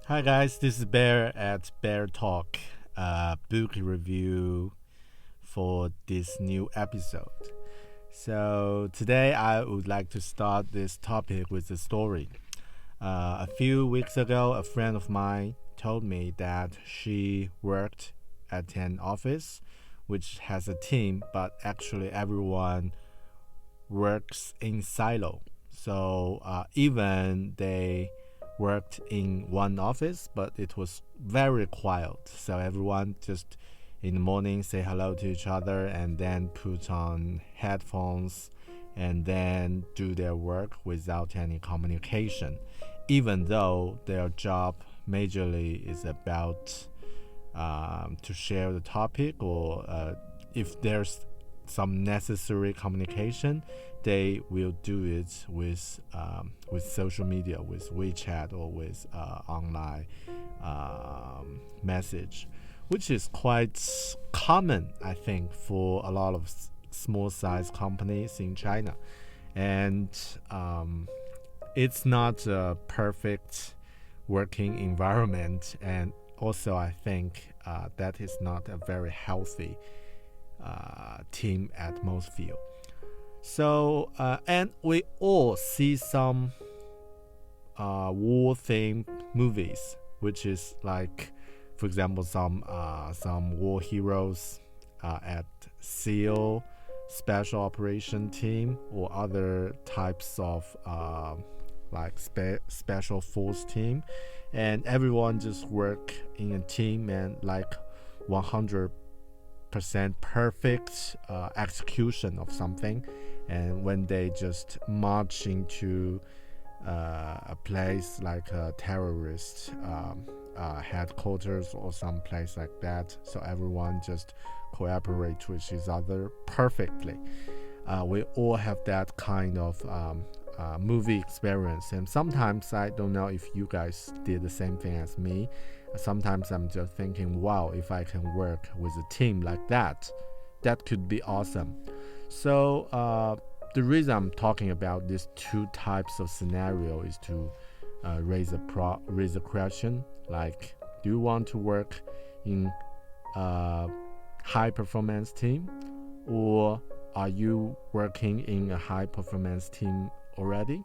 Hi guys, this is Bear at BearTalk, book review for this new episode. So today I would like to start this topic with a story. A few weeks ago, a friend of mine told me that she worked at an office which has a team, but actually everyone works in silo. So even they worked in one office, but it was very quiet. So everyone just in the morning say hello to each other and then put on headphones and then do their work without any communication, even though their job majorly is about to share the topic or if there's some necessary communication, they will do it with social media, with WeChat or with online message, which is quite common, I think, for a lot of small size companies in China, and it's not a perfect working environment, and also I think that is not a very healthy team atmosphere. So, and we all see some war themed movies, which is like, for example, some war heroes at SEAL special operation team or other types of like special force team, and everyone just work in a team and like 100% perfect execution of something. And when they just march into a place like a terrorist headquarters or some place like that, so everyone just cooperate with each other perfectly. We all have that kind of movie experience, and sometimes I don't know if you guys did the same thing as me. Sometimes I'm just thinking, wow, if I can work with a team like that, that could be awesome. So the reason I'm talking about these two types of scenario is to raise a question like, do you want to work in a high performance team, or are you working in a high performance team already?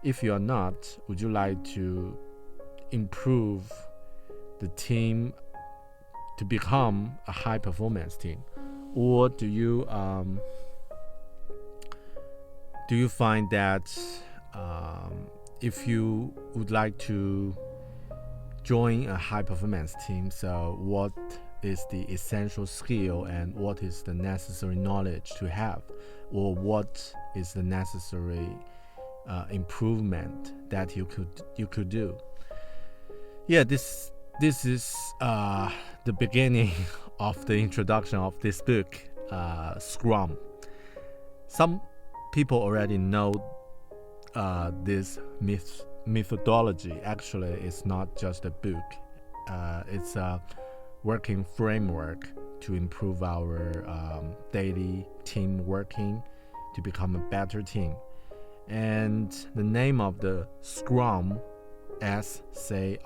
If you are not, would you like to improve the team to become a high performance team, or do you find that if you would like to join a high performance team, so what is the essential skill and what is the necessary knowledge to have, or what is the necessary improvement that you could do? Yeah, this is the beginning of the introduction of this book, Scrum. Some people already know this methodology. Actually, it's not just a book. It's a working framework to improve our daily team working to become a better team. And the name of the Scrum, SCRM,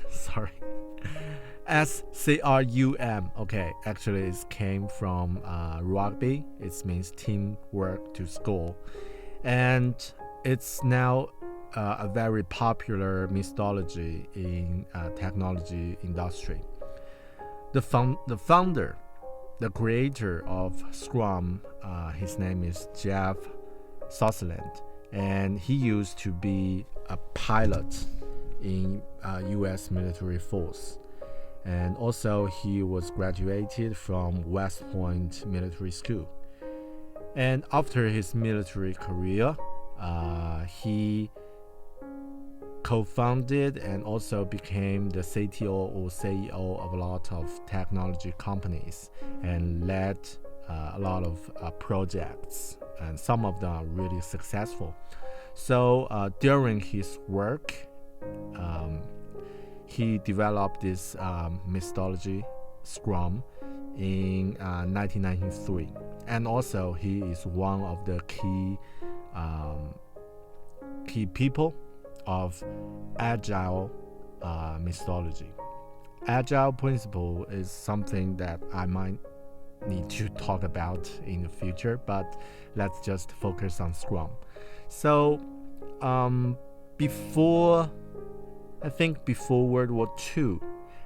sorry, SCRUM. Okay, actually, it came from rugby. It means teamwork to score, and it's now a very popular methodology in technology industry. The founder, the creator of Scrum, his name is Jeff Sutherland, and he used to be a pilot in U.S. military force. And also he was graduated from West Point Military School. And after his military career, he co-founded and also became the CTO or CEO of a lot of technology companies and led a lot of projects, and some of them are really successful. So during his work, he developed this methodology, Scrum, in 1993, and also he is one of the key key people of agile methodology. Agile principle is something that I might need to talk about in the future, but let's just focus on Scrum. So before World War II,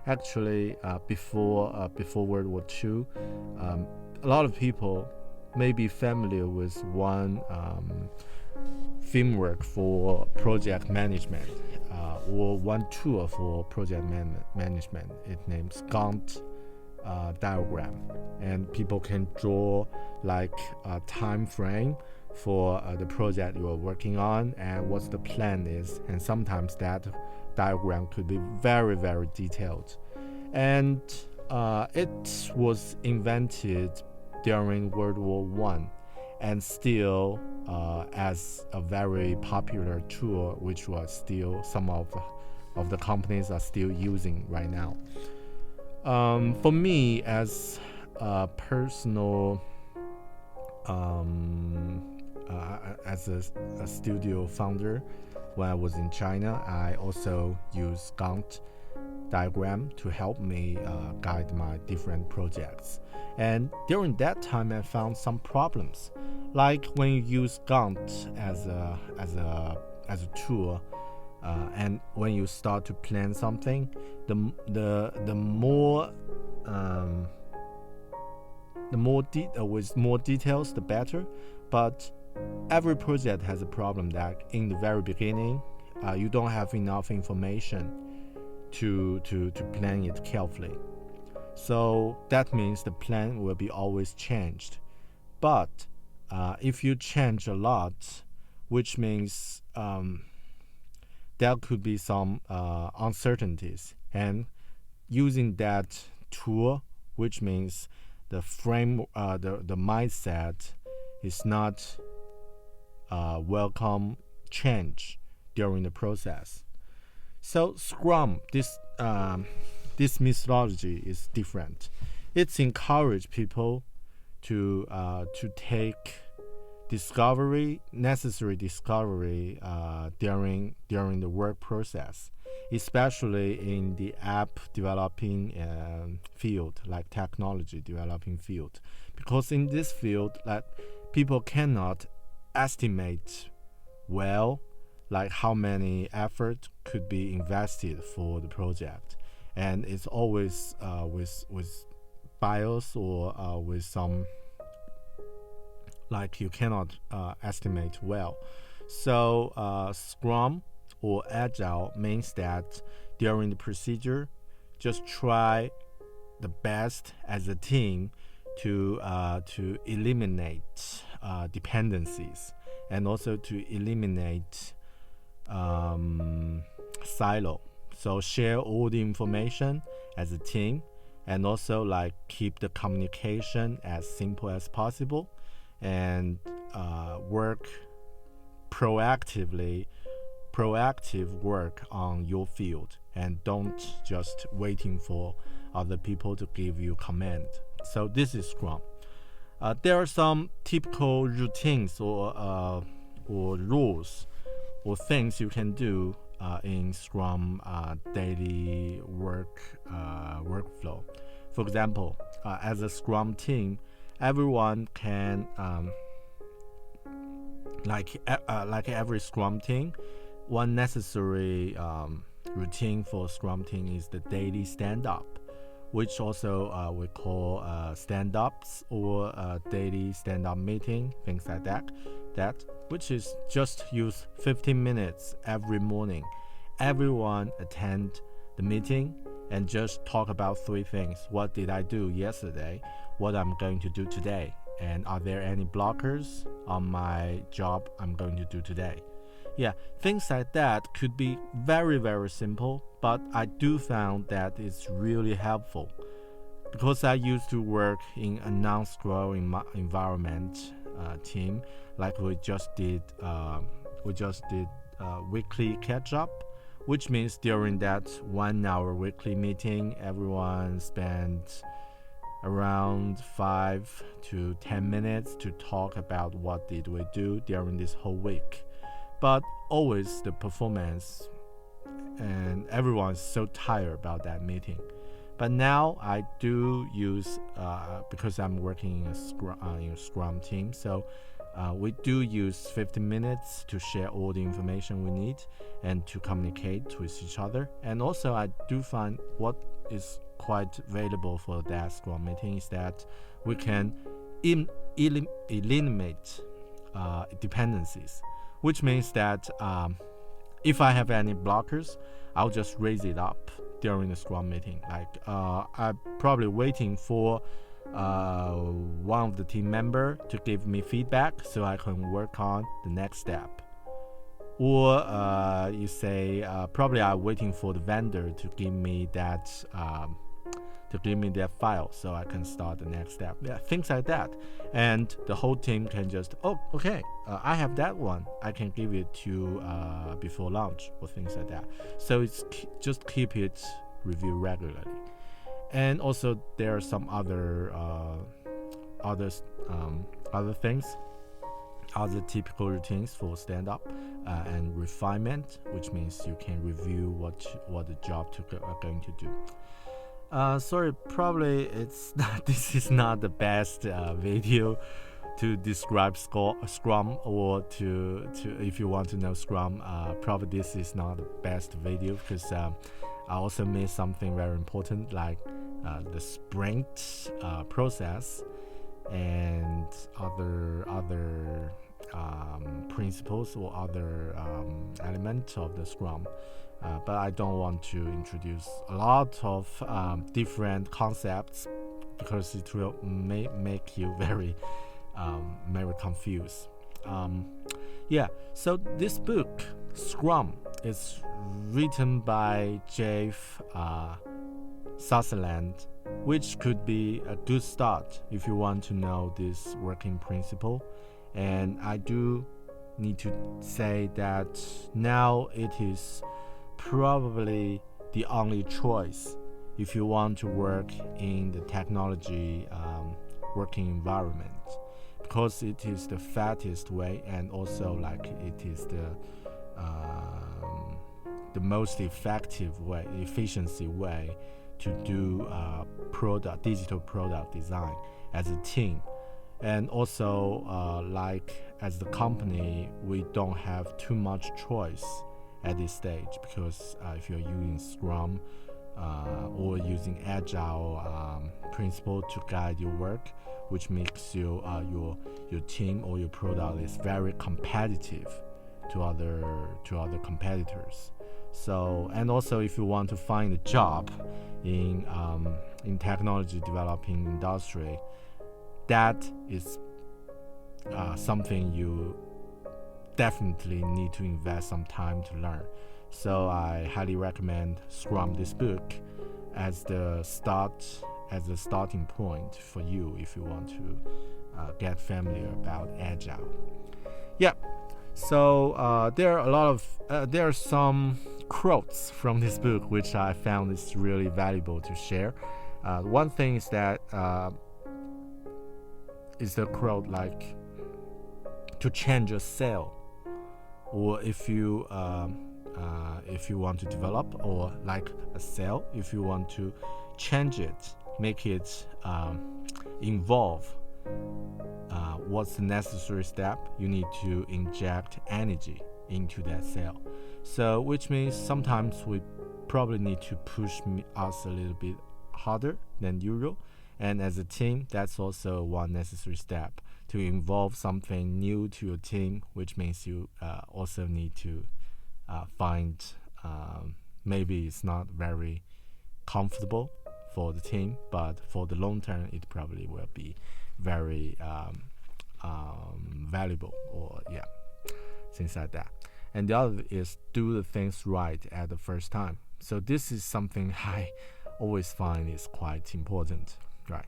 actually before World War II, a lot of people may be familiar with one framework for project management, or one tool for project management. It names Gantt diagram, and people can draw like a time frame for the project you are working on and what the plan is, and sometimes that diagram could be very, very detailed. And it was invented during World War I, and still as a very popular tool, which was still some of the companies are still using right now. For me, as a personal, as a studio founder, when I was in China, I also use Gantt diagram to help me guide my different projects. And during that time, I found some problems. Like when you use Gantt as a tool, and when you start to plan something, the more with more details, the better. But every project has a problem that in the very beginning, you don't have enough information to plan it carefully. So that means the plan will be always changed. But if you change a lot, which means there could be some uncertainties. And using that tool, which means the mindset is not welcome change during the process. So Scrum, this methodology is different. It's encourage people to take necessary discovery during the work process, especially in the app developing field, like technology developing field, because in this field, like people cannot estimate well, like how many effort could be invested for the project, and it's always with bias or with some, like you cannot estimate well. So Scrum or Agile means that during the procedure, just try the best as a team to eliminate dependencies, and also to eliminate silo. So share all the information as a team, and also like keep the communication as simple as possible, and work proactive work on your field, and don't just waiting for other people to give you command. So this is Scrum. There are some typical routines or rules or things you can do in Scrum daily workflow. For example, as a Scrum team, everyone can like every Scrum team, one necessary routine for Scrum team is the daily stand-up, which also we call stand-ups or daily stand-up meeting, things like that, which is just use 15 minutes every morning. Everyone attend the meeting and just talk about 3 things. What did I do yesterday? What I'm going to do today? And are there any blockers on my job I'm going to do today? Yeah, things like that could be very, very simple, but I do found that it's really helpful, because I used to work in a non-Scrum environment team. Like we just did weekly catch-up, which means during that 1 hour weekly meeting, everyone spent around 5 to 10 minutes to talk about what did we do during this whole week. but always the performance, and everyone's so tired about that meeting. But now I do use, because I'm working in a Scrum team, so we do use 15 minutes to share all the information we need and to communicate with each other. And also I do find what is quite valuable for that Scrum meeting is that we can eliminate dependencies, which means that if I have any blockers, I'll just raise it up during the Scrum meeting. Like I'm probably waiting for one of the team member to give me feedback so I can work on the next step. Or you say probably I'm waiting for the vendor to give me that file so I can start the next step. Yeah, things like that. And the whole team can just, okay, I have that one. I can give it to before lunch or things like that. So it's just keep it review regularly. And also there are some other things, other typical routines for stand-up and refinement, which means you can review what the job are going to do. Sorry, probably this is not the best video to describe Scrum, or to if you want to know Scrum, probably this is not the best video, because I also missed something very important, like the sprint process and other principles or other elements of the Scrum. But I don't want to introduce a lot of different concepts, because it will make you very confused. So this book, Scrum, is written by Jeff Sutherland, which could be a good start if you want to know this working principle. And I do need to say that now it is probably the only choice if you want to work in the technology working environment, because it is the fastest way, and also like it is the most efficiency way to do digital product design as a team. And also like as the company, we don't have too much choice at this stage, because if you're using Scrum or using Agile principle to guide your work, which makes your team or your product is very competitive to other competitors. So, and also if you want to find a job in technology developing industry, that is something you definitely need to invest some time to learn. So I highly recommend Scrum, this book, as the starting point for you if you want to get familiar about Agile. So there are some quotes from this book which I found is really valuable to share. One thing is that is the quote like, to change a cell, or if you want to develop, or like a cell, if you want to change it, make it involve, what's the necessary step? You need to inject energy into that cell. So which means sometimes we probably need to push us a little bit harder than usual, and as a team, that's also one necessary step to involve something new to your team, which means you also need to find, maybe it's not very comfortable for the team, but for the long term it probably will be very valuable, or things like that. And the other is do the things right at the first time. So this is something I always find is quite important, right?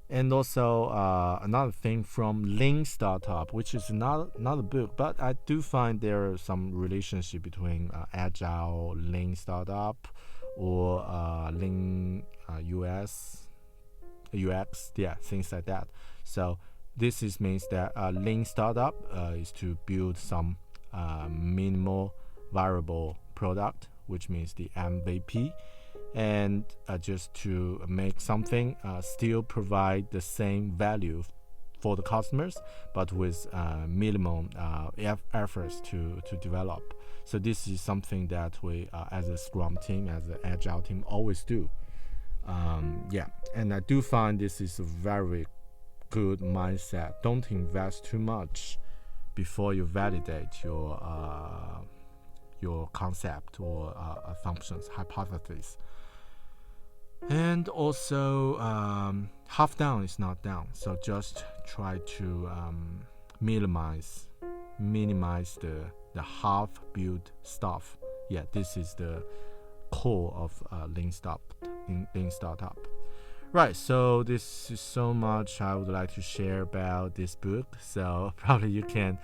And also another thing from Lean Startup, which is another book, but I do find there are some relationship between Agile, Lean Startup, or Lean UX, things like that. So this means that Lean Startup is to build some minimal viable product, which means the MVP, and just to make something still provide the same value for the customers, but with minimum efforts to develop. So this is something that we, as a Scrum team, as an Agile team, always do. And I do find this is a very good mindset. Don't invest too much before you validate your concept or assumptions, hypotheses. And also, half down is not down. So just try to minimize the half-built stuff. Yeah, this is the core of Lean Startup. Right, so this is so much I would like to share about this book. So probably you can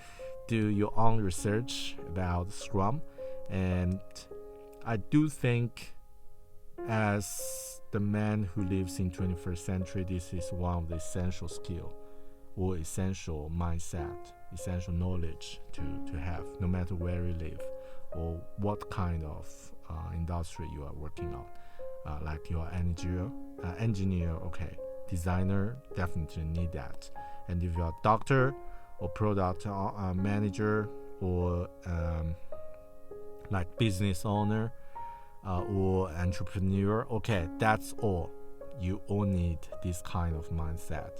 do your own research about Scrum. And I do think, as the man who lives in 21st century, this is one of the essential skill or essential mindset, essential knowledge to have, no matter where you live or what kind of industry you are working on. Like you're engineer, okay. Designer, definitely need that. And if you're a doctor or product manager or like business owner or entrepreneur, okay, that's all. You all need this kind of mindset,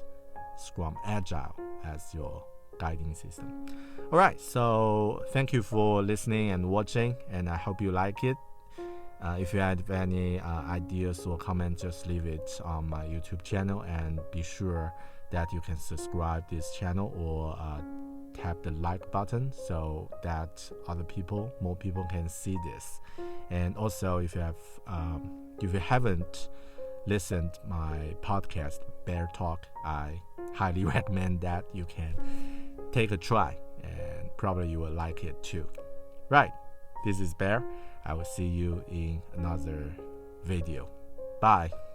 Scrum Agile, as your guiding system. All right, so thank you for listening and watching, and I hope you like it. If you have any ideas or comments, just leave it on my YouTube channel, and be sure that you can subscribe this channel or tap the like button so that more people can see this. And also, if you haven't listened my podcast BearTalk, I highly recommend that you can take a try, and probably you will like it too. Right, this is Bear. I will see you in another video. Bye.